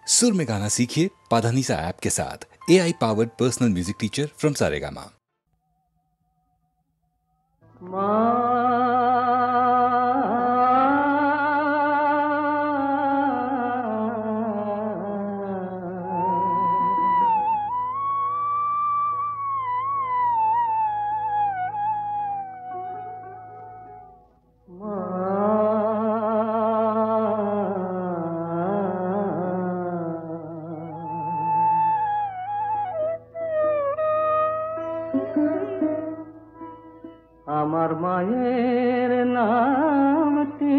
सुर में गाना सीखिए पाधानीसा ऐप के साथ। AI powered personal music teacher from Saregama. আমার মায়ের নামটি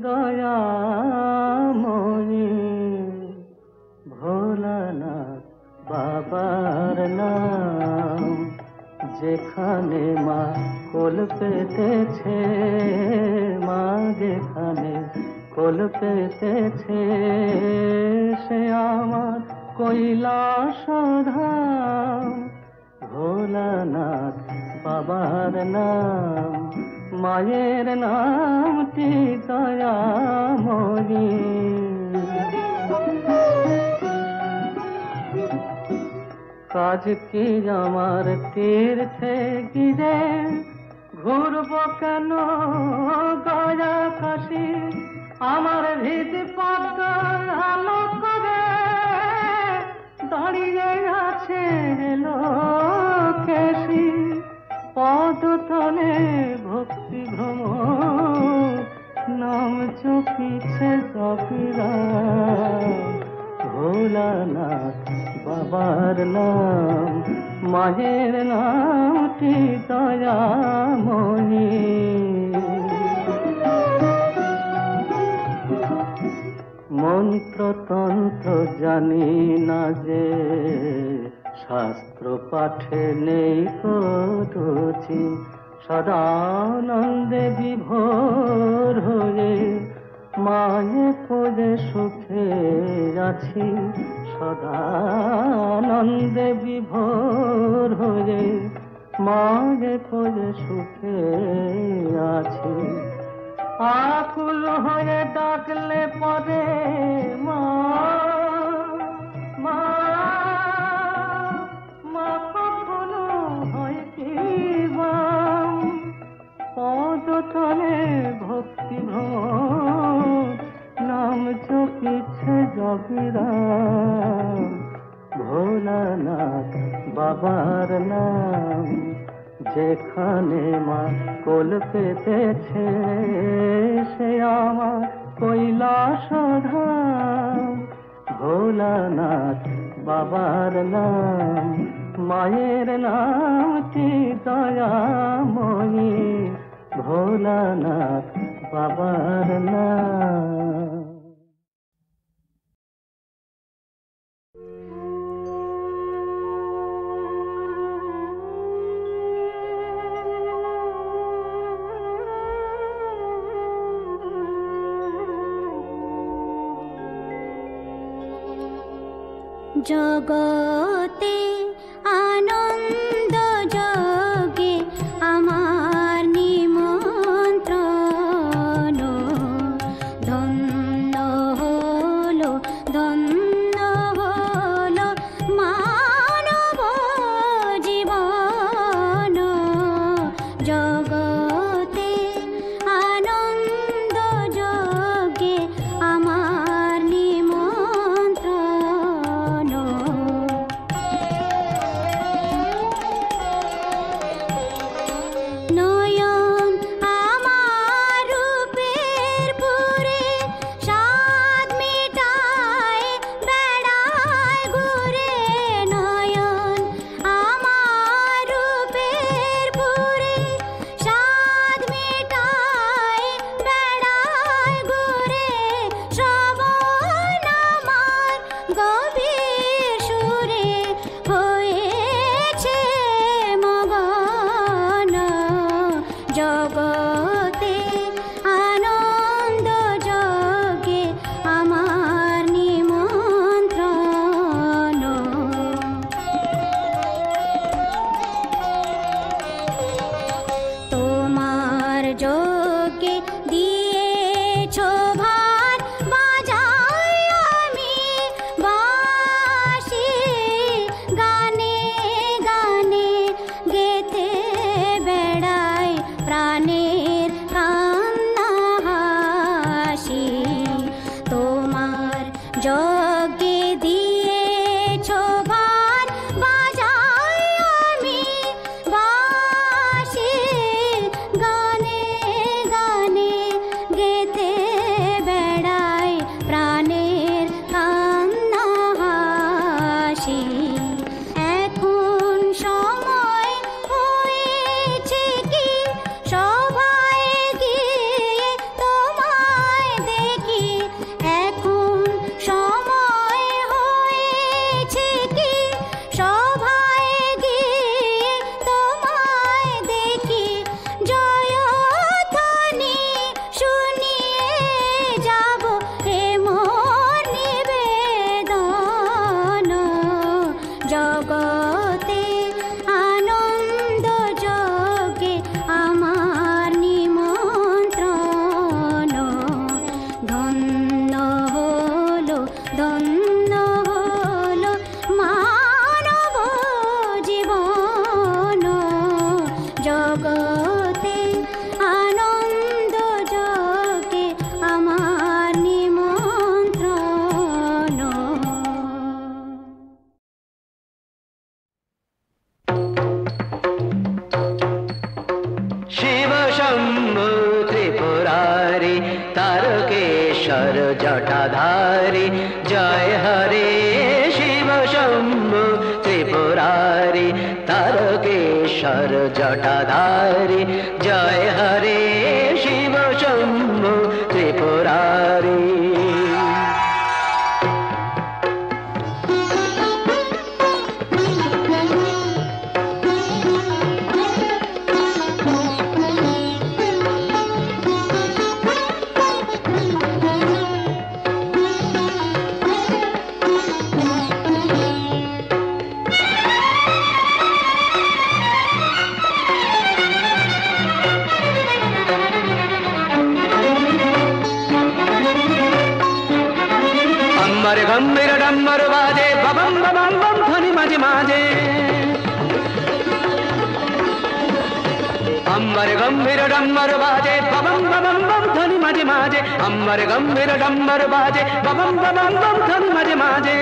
দয়াময়ী, ভোলানাথ বাবার নাম। যেখানে মা কোল পেতেছে, মা যেখানে কোল পেতেছে, সে আমার কৈলাস ধাম। ভোলানাথ বাবার নাম, মায়ের নামটি দয়াময়ী। কাজ কি আমার তীর্থে গিরে, ঘুরব কেন গয়া কাশি। আমার হৃদ পদ্ম আলো করে দাঁড়িয়ে আছে লোকেশী। পদতলে ভক্তি ভ্রমর, নাম চপিছে জপিরা। ভোলানাথ বাবার নাম, মায়ের নামটি দয়াময়ী। মন্ত্রতন্ত্র জানি না যে, শাস্ত্র পাঠে নেই রুচি। সদানন্দে বিভোর হয়ে মায়ে খোঁজে সুখে আছি। সদানন্দে বিভোর হয়ে মায়ে খোঁজে সুখে আছি। আকুল হয়ে ডাকলে পরে মা, মা, মা কখনো হয় কি বাম। পদতলে ভক্তি ভ্রমর, নাম চপিছে জপিরাম। ভোলানাথ বাবার নাম, যেখানে মা কোল পেতেছে, সে আমার কৈলাস ধাম। ভোলানাথ বাবার নাম, মায়ের নামটি দয়াময়ী। ভোলানাথ বাবার নাম। জগতে আনন্দ যোগে আমার নিমন্ত্রণ। ধন্য হলো, ধন্য হলো মানব জীবন। জগতে আনন্দ যোগে আমার নিমন্ত্রণ। নয়ন আমার রূপের পুরে, স্বাদ মেটায় যজ্ঞে দিয়েছ ভার বাজাই আমি বাঁশি গানে গানে গেথে বেড়াই প্রাণের কান্না হাসি এখন সময় হয়েছে কি সভায় গিয়ে তোমায় দেখি এখন সময় হয়েছে কি সভায় গিয়ে তোমায় দেখি জয়ধ্বনি শুনিয়ে যাব এ মোর নিবেদন জগতে আনন্দ যজ্ঞে আমার নিমন্ত্রণ ধন্য হলো মানব জীবন জগতে আনন্দ যজ্ঞে আমার নিমন্ত্রণ শিব শম্ভু ত্রিপুরারি তারকেশ্বর জটাধারী জয় হরে শিব শম্ভু ত্রিপুরারি তারকেশ্বর জটাধারী জয় হরে শিব শম্ভু ত্রিপুরারি अम्बर गंभीर डम्बर बाजे बबम बबम बम ध्वनि माजे माजे अम्बर गंभीर डम्बर बाजे बबम बबम बम ध्वनि माजे माजे अम्बर गंभीर डम्बर बाजे बबम बबम बम ध्वनि माजे माजे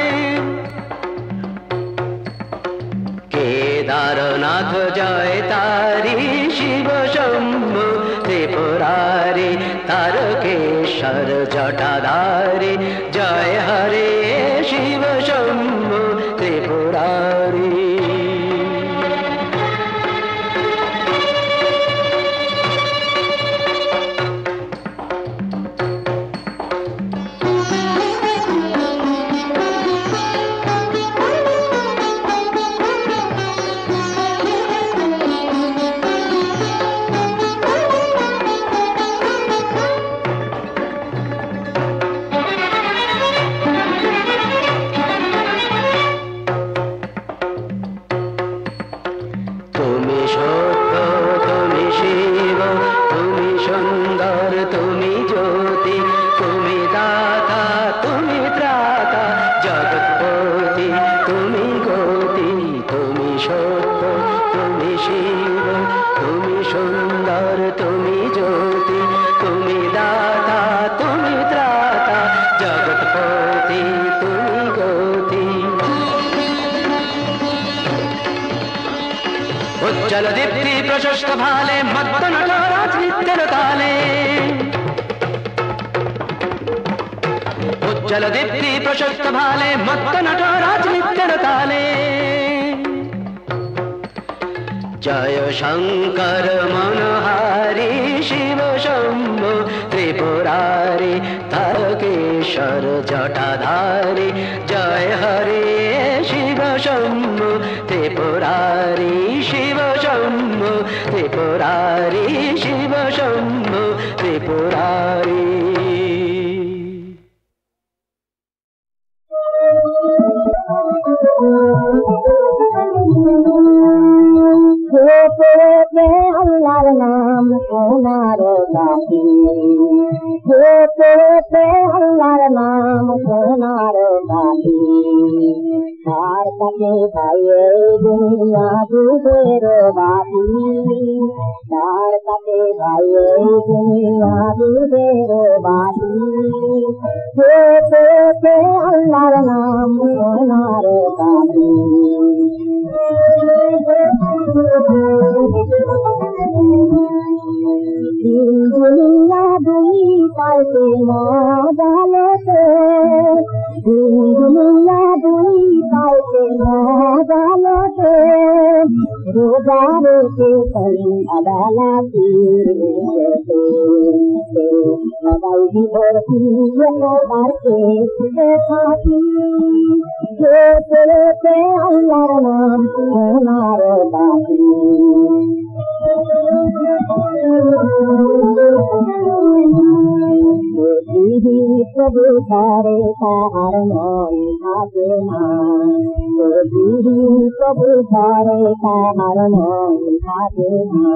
केदारनाथ जय तारी शिव शंभु त्रिपुरारी तारकेश्वर जटाधारी जय हरे शिव शंभु त्रिपुरारी उज्जल दीप्ति प्रशस्त भाले मत्त नटराज नित्य ताले उज्जल दीप्ति प्रशस्त भाले मत्त नटराज नित्य ताले जय शंकर मनोहारी शिव शंभु त्रिपुरारी तारकेश्वर जटाधारी जय हरे शिव शंभु त्रिपुरारी शिव शंभु त्रिपुरारी शिव शंभु त्रिपुरारी अल्लाह नाम सोनारो दाती अल्लाह नाम सोनारो दाती কাছে ভাইয়ে দুনিয়া দুধের বাটি, তার কাছে ভাইয়ে দুনিয়া দুধের বাটি। পেতে আল্লাহর নাম সোনার বাটি। দুনিয়া দুই পাইতে মজালতে, দুনিয়া দুই পাইতে মজালতে, রোজা রেখে আদালতি সবাই বিভর্তি বাড়তে থাকি। পেতে আল্লাহর নাম সোনার বাটি। প্রভু ধারে তার মন থাকে না, প্রভু ধারে তার মন থাকে না।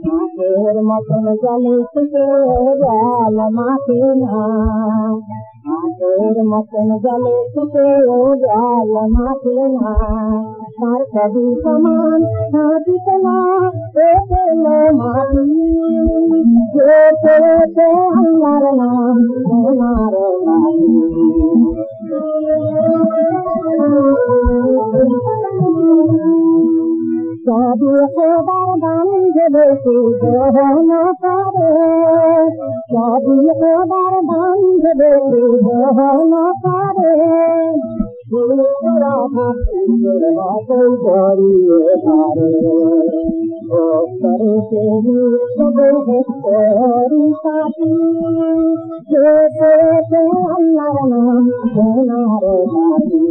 মাঠের মতন জলে থেকে জল মাঠে না, মাঠের মতন জলে থেকে জল মাঠে না। তার কবি সমান হাতিত না পেলে মাটি। পেতে আল্লাহর নাম সোনার বাটি। সবই খোদার বান্ধে বেশি গ্রহণ করে, সবই খোদার বান্ধে বেশি গ্রহণ করে। করিয়ে পারে ও করে সে সাথী। আল্লাহর নাম সোনার বাটি।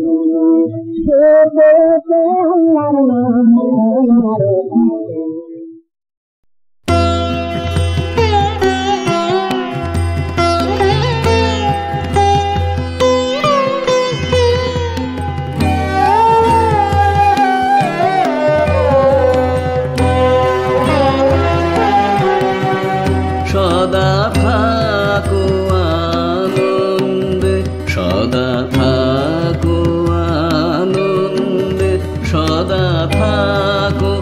আল্লাহর নাম সোনার বাটি। সদা থাকো আনন্দে, সদা থাকো আনন্দে, সদা থাকো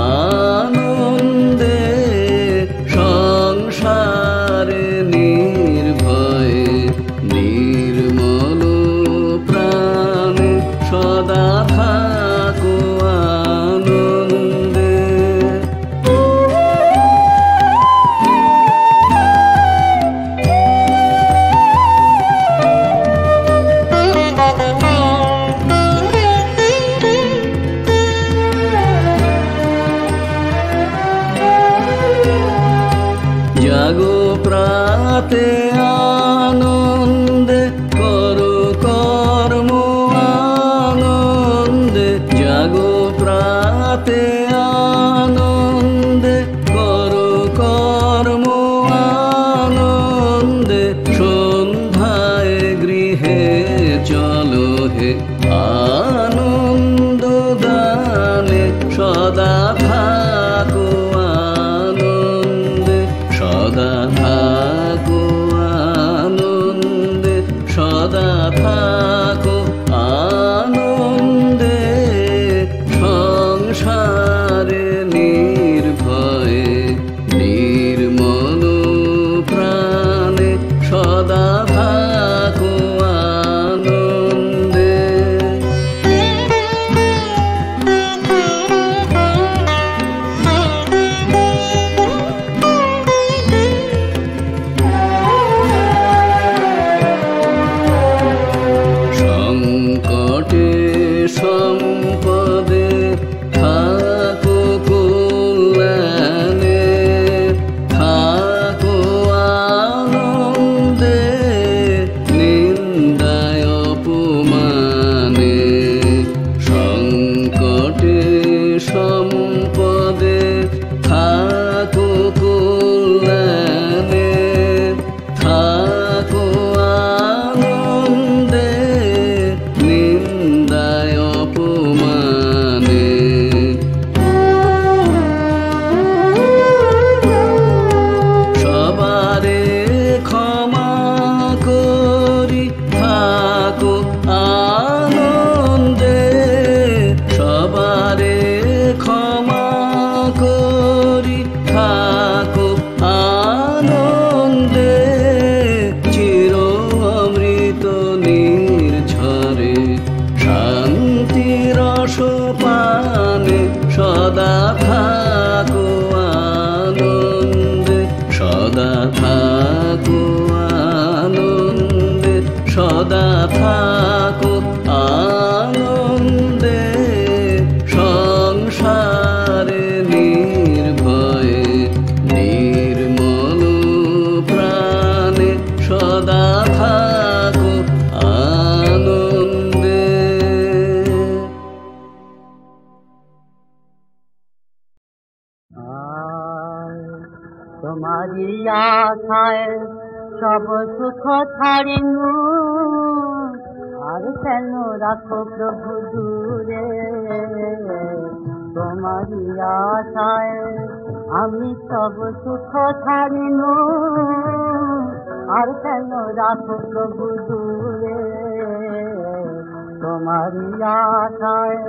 আনন্দে। সংসারে নির্ভয়ে নির্মল প্রাণে, সদা থাকো আনন্দে। জাগো প্রাতে আনন্দে, করো কর্ম আনন্দে। জাগো প্রাতে আনন্দে, করো কর্ম আনন্দে। সন্ধ্যায় গৃহে চলো হে আনন্দ দানে, সদা থাকো আনন্দে, সদা থাকো আনন্দে, সদা থাকো আনন্দে। সংসারে নির্ভয়ে নির্মল প্রাণে, সদা থাকো আনন্দে। থাকো আনন্দে সংসারে নির্ভয়ে নির্মল প্রাণে সদা থাকো আনন্দে। তোমারি আশায় সব সুখ ছাড়িনু, আর কেন রাখো প্রভু দূরে। তোমারি আশায় আমি সব সুখ ছাড়িনু, আর কেন রাখো প্রভু দূরে। তোমারি আশায়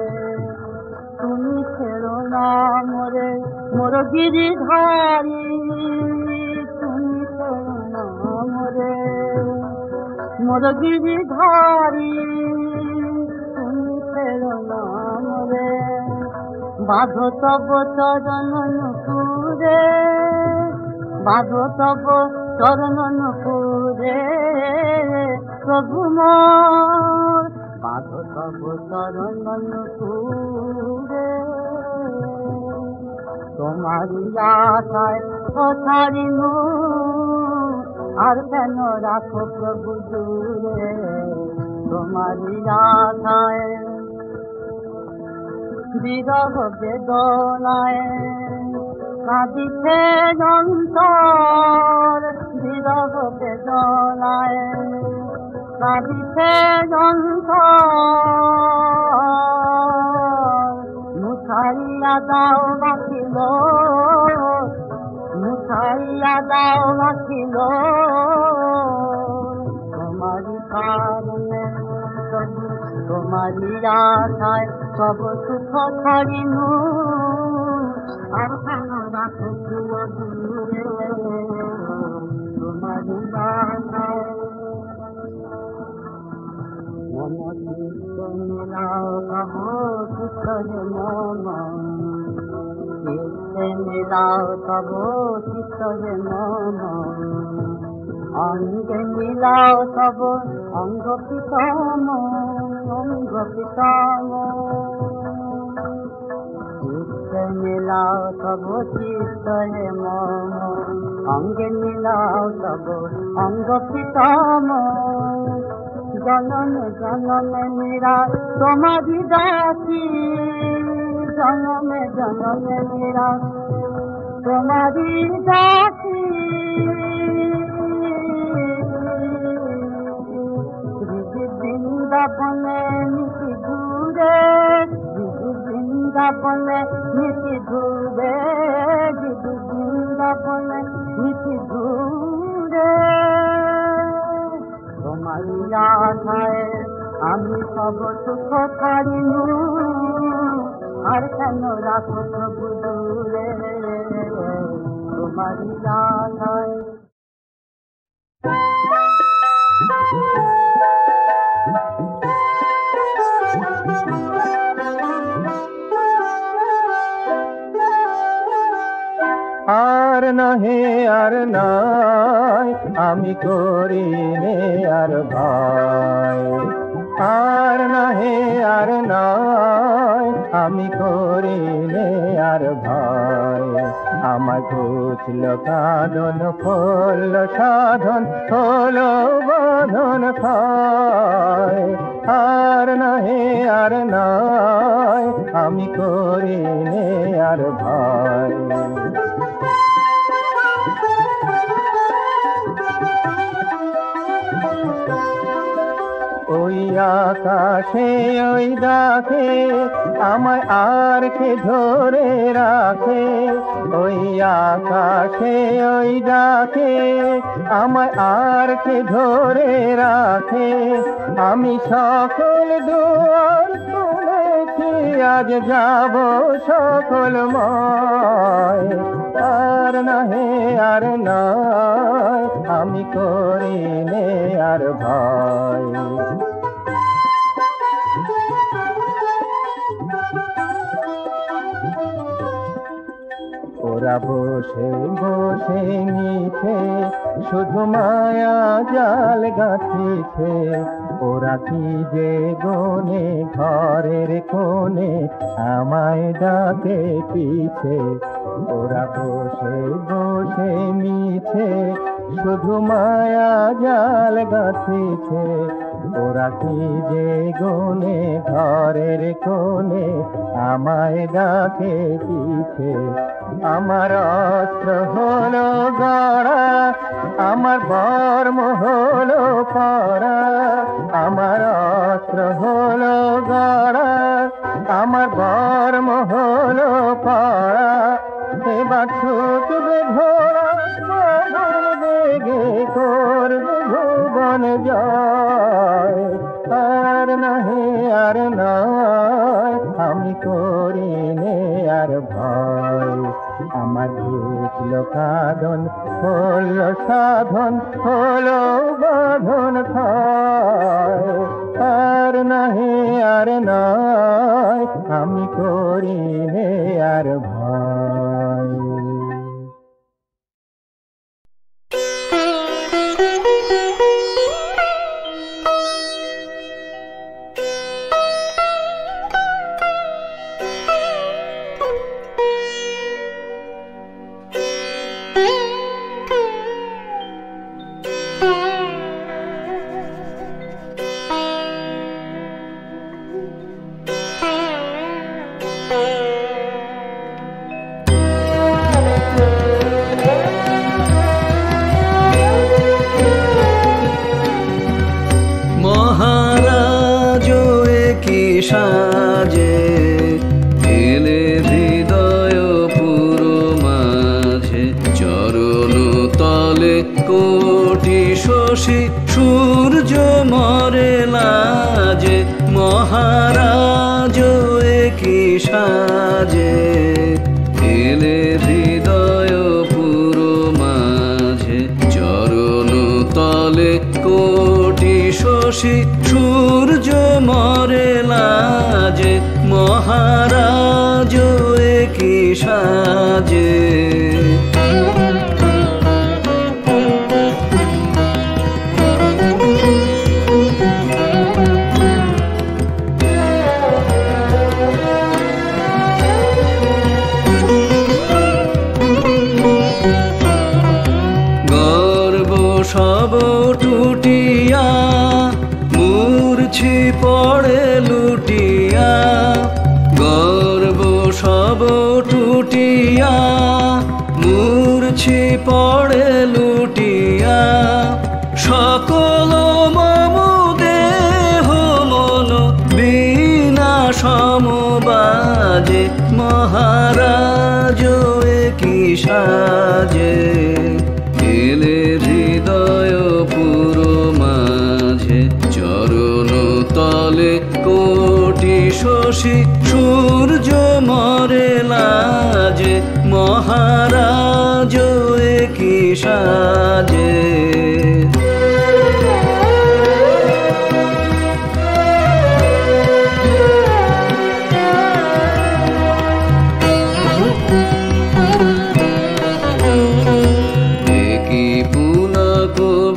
তুমি ছেড়ো না মোরে মোর গিরিধারী, তুমি ছেড়ো না মোরে মোর গিরিধারী, তুমি ছেড়ো না মোরে। বাঁধো তব চরণ নুপুরে, বাঁধো তব চরণ নুপুরে প্রভু মোর, বাঁধো তব চরণ নুপুরে। তোমারি আশায় ছাড়িনু, আর কেন রাখো প্রভু দূরে। তোমারি আশায় বিরহ বেদনায় কাঁদিছে অন্তর, বিরহ বেদনায় কাঁদিছে অন্তর। মুছাইয়া দাও বাঁচিল, মুছাইয়া দাও বাঁচিল। তোমারি কারণে তোমারি আশায় সব সুখ ছাড়িনু, আর কেন রাখো প্রিয় দূরে। তোমারি আশায় মম চিত্ত মিলাও কহো চিত্তরে মম, চিত্তে মিলাও তব চিত্তরে মম। অঙ্গে মিলাও তব অঙ্গ পিতম, অঙ্গ পিতম। চিত্তে মিলাও তব চিত্তরে মম, অঙ্গে মিলাও তব অঙ্গ পিতম। জনমে জনমে মেরা তোমারি দাসী, জনমে জনমে মেরা তোমারি দাসী। বৃন্দাবনে নিশি ঘুরে, বৃন্দাবনে নিশি ঘুরে, বৃন্দাবনে নিশি ঘুরে। তোমারি আশায় আমি সব সুখ ছাড়িনু, আর কেন রাখো প্রভু দূরে। তোমারি আশায় আর নাহে আর নাই আমি করিনে আর ভাই, আর নাহে আর নাই আমি করিনে আর ভাই। আমার ঘুচল কাঁদন ফল সাধন হলো বাঁধন খায়। আর নাহে আর নাই আমি করিনে আর ভাই। ওই আকাশে ওই দেখে আমায় আর কে ধরে রাখে, ওই আকাশে ওই দেখে আমায় আর কে ধরে রাখে। আমি সকল দুয়ার খুলেছি আজ যাব সকলময়। আর নাহে আর নাই আমি করিনে আর ভাই। ওরা বসে বসে নিচে শুধু মায়া জাল গাঁথিছে, ওরা কি যে গনে ঘরের কোণে আমায় ডাকে পিছে, ওরা বসে বসে মিছে শুধু মায়া জাল গাঁথিছে। ওরা কি যে গনে ঘরের কোণে আমায় ডাকে পিছে। আমার অস্ত্র হলো গড়া, আমার বর্ম হলো পরা। আমার অস্ত্র হলো গড়া, আমার বর্ম হলো পরা। এবার ছুটবে ঘোড়া বেগে করবে ভুবন জয়। আর নাহে আর নয় আমি করি নে আর ভয়। আমার ঘুচল কাঁদন হল সাধন হলো বাঁধন থায়। আর নাহে আর নয় আমি করি নে আর ভয়। সাজে এলে হৃদয় পুরো মাঝে, চরণ তলে কোটি শশী সূর্য মরে লাজে। মহারাজ কি সাজে এলে হৃদয় পুরো মাঝে, চরণ তলে কোটি শশী সূর্য মরে লাজে। মহারাজ কি সাজে গর্ব সব টুটিয়া মূর্ছি পড়ে লুটিয়া। গর্ব সব টুটিয়া মূর্ছি পড়ে লুটিয়া। সকল মম দেহ মন বিনা সমবাজে। মহারাজ কি সাজে এলে হৃদয় পুরো মাঝে, চরণ তলে কোটি শশী সূর্য মরে লাজে। মহারাজ কি সাজে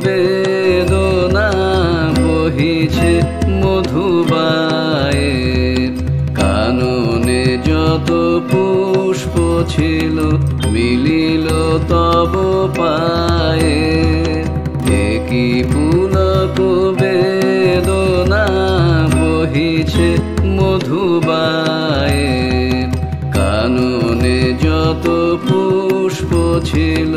বেদনা বহিছে মধুবায়ে। কাননে যত পুষ্প ছিল মিলিল তব পায়ে। একই পুলক বেদনা বহিছে মধুবায়ে। কাননে যত পুষ্প ছিল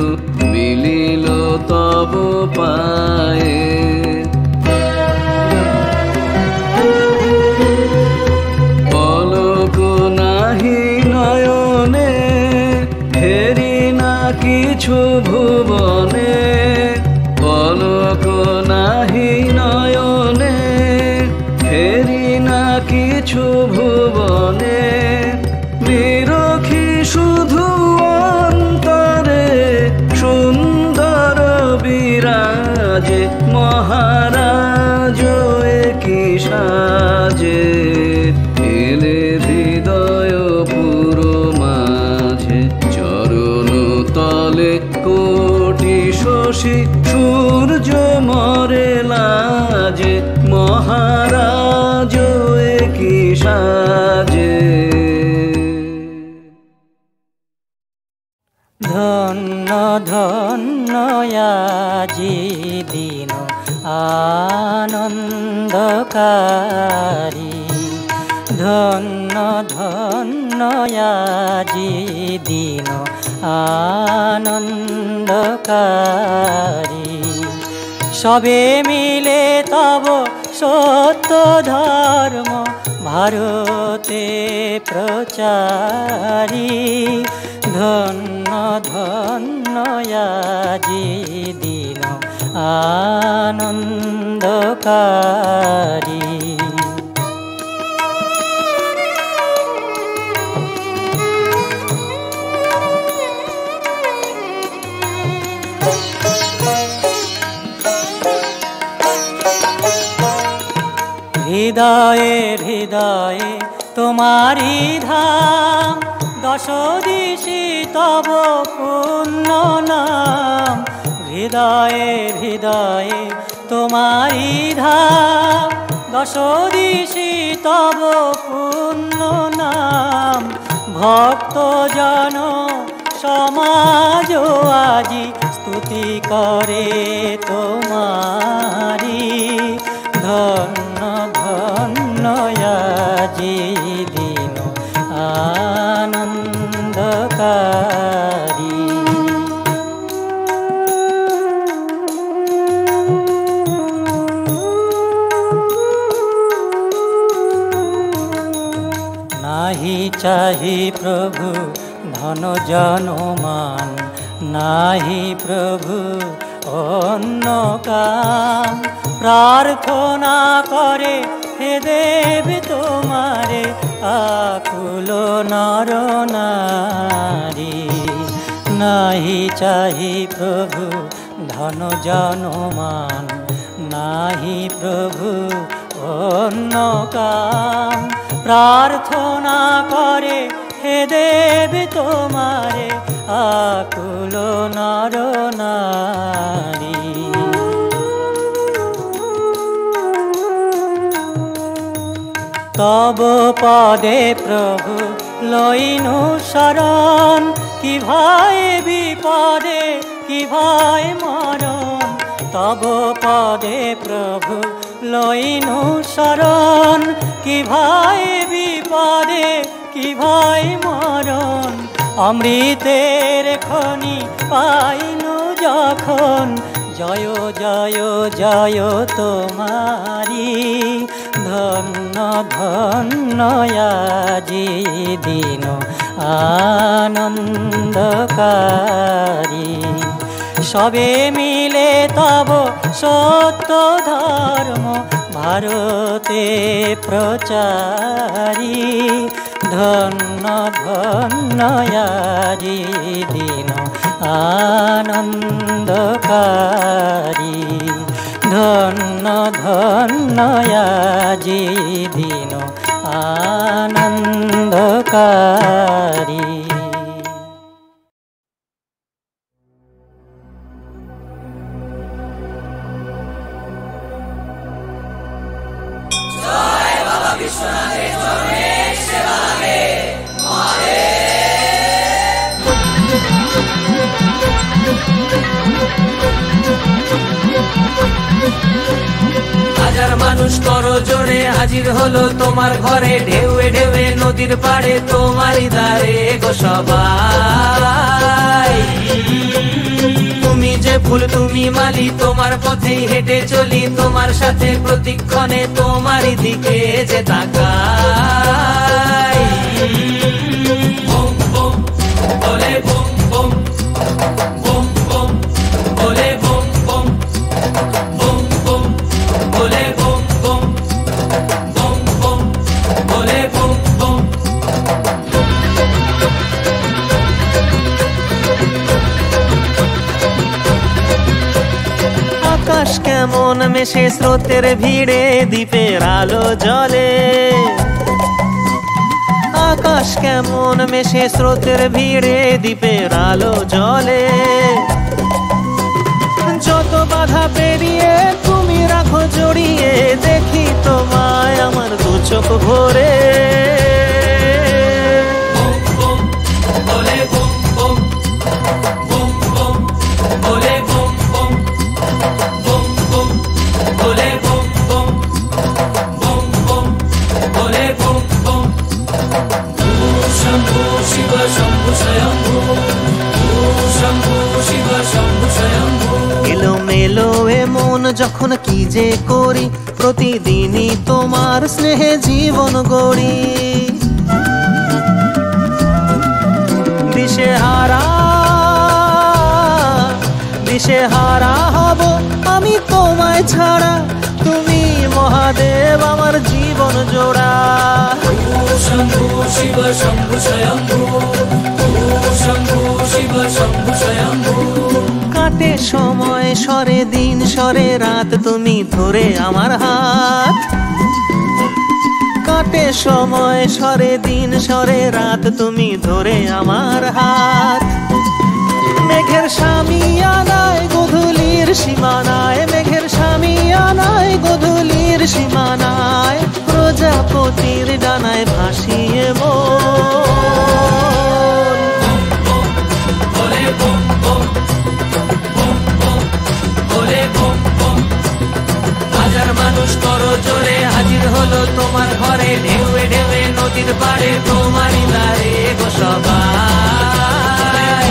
মিলিল তব পায়ে। পলক নাহি নয়নে ফেরি না কিছু ভুবনে। পলক নাহি নয়নে ফেরি না কিছু ভুবনে। নিরখি শুধু অন্তরে সুন্দর বিরাজে। মহারাজ কি সাজে এলে হৃদয় পুরো মাঝে, চরণ তলে কোটি শশী সূর্য মরে লাজে। মহা সাজে। ধন্য ধন্য আজি দিন আনন্দকারী, ধন্য ধন্য আজি দিন আনন্দকারী। সবে মিলে তব সত্য ধর্ম ভারতে প্রচারী, ধন্য ধন্য আজি দিন আনন্দকারী। হৃদয়ে হৃদয়ে তোমারি ধাম, দশ দিশি তব পুণ্য নাম। হৃদয়ে হৃদয়ে তোমারি ধাম, দশ দিশি তব পুণ্য নাম। ভক্ত জন সমাজ আজি স্তুতি করে তোমারি, ধন্য ধন্য আজি দিন আনন্দকারী। নাহি চাহি প্রভু ধন জনমান, নাহি প্রভু অন্য কাম। প্রার্থনা করে হে দেব তোমারে আকুল নর নারী। নাহি চাহি প্রভু ধন জনমান, নাহি প্রভু অন্য কাম। প্রার্থনা করে হে দেব তোমারে আকুল নর নারী। তব পদে প্রভু লইনু শরণ, কি ভাই বিপদে কি ভাই মরণ। তব পদে প্রভু লইনু শরণ, কি ভাই বিপদে কি ভাই মরণ। অমৃতের খনি পাইনু যখন, জয় জয় জয় তোমারি, ধন্য ধন্য আজি দিন আনন্দকারী। সবে মিলে তব সত্য ধর্ম ভারতে প্রচারী, ধন্য ধন্য আজি দিন আনন্দকারী। ধন্য ধন্য আজি দিন আনন্দকারী। হাজার মানুষ করো জোরে হাজির হলো তোমার ঘরে, ঢেউয়ে ঢেউয়ে নদীর পাড়ে তোমারই দ্বারে গো সবাই। তুমি যে ফুল তুমি মালি, তোমার পথেই হেঁটে চলি, তোমার সাথে প্রতিক্ষণে তোমারই দিকে যে তাকাই। বোম বোম বলে বোম বোম, বোম বোম বলে বোম বোম, বোম বোম বলে বোম বোম, বোম বোম বলে বোম বোম। আকাশ কেমন মেশে স্রোতের ভিড়ে, দ্বীপের আলো জ্বলে। আকাশ কেমন মেশে স্রোতের ভিড়ে, দ্বীপের আলো জ্বলে। যত বাধা পেরিয়ে তুমি রাখো জড়িয়ে, দেখি তোমায় আমার দু চোখ ভরে। যখন কি যে করি, প্রতিদিনই তোমার স্নেহে জীবন গড়ি। দিশেহারা হব আমি তোমায় ছাড়া, তুমি মহাদেব আমার জীবন জোড়া। শম্ভু শিব শম্ভু স্বয়ম্ভু, শম্ভু শিব শম্ভু স্বয়ম্ভু। কাটে সময় সরে দিন সরে রাত, তুমি ধরে আমার হাত। কাটে সময় সরে দিন সরে রাত, তুমি ধরে আমার হাত। মেঘের সামিয়ানায় গধূলির সীমানায়, মেঘের সামিয়ানায় গধূলির সীমানায়, প্রজাপতির ডানায় ভাসিয়ে মন। হাজার মানুষ করো জোরে হাজির হলো তোমার ঘরে, ঢেউয়ে ঢেউয়ে নদীর পাড়ে তোমারই দ্বারে গো সবাই।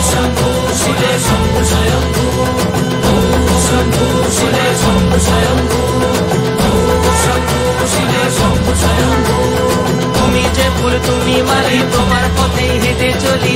শম্ভু শিবে শম্ভু স্বয়ম্ভু, শম্ভু শিবে শম্ভু স্বয়ম্ভু, শম্ভু শিবে শম্ভু স্বয়ম্ভু। তুমি যে ফুল তুমি মালি, তোমার পথেই হেঁটে চলি।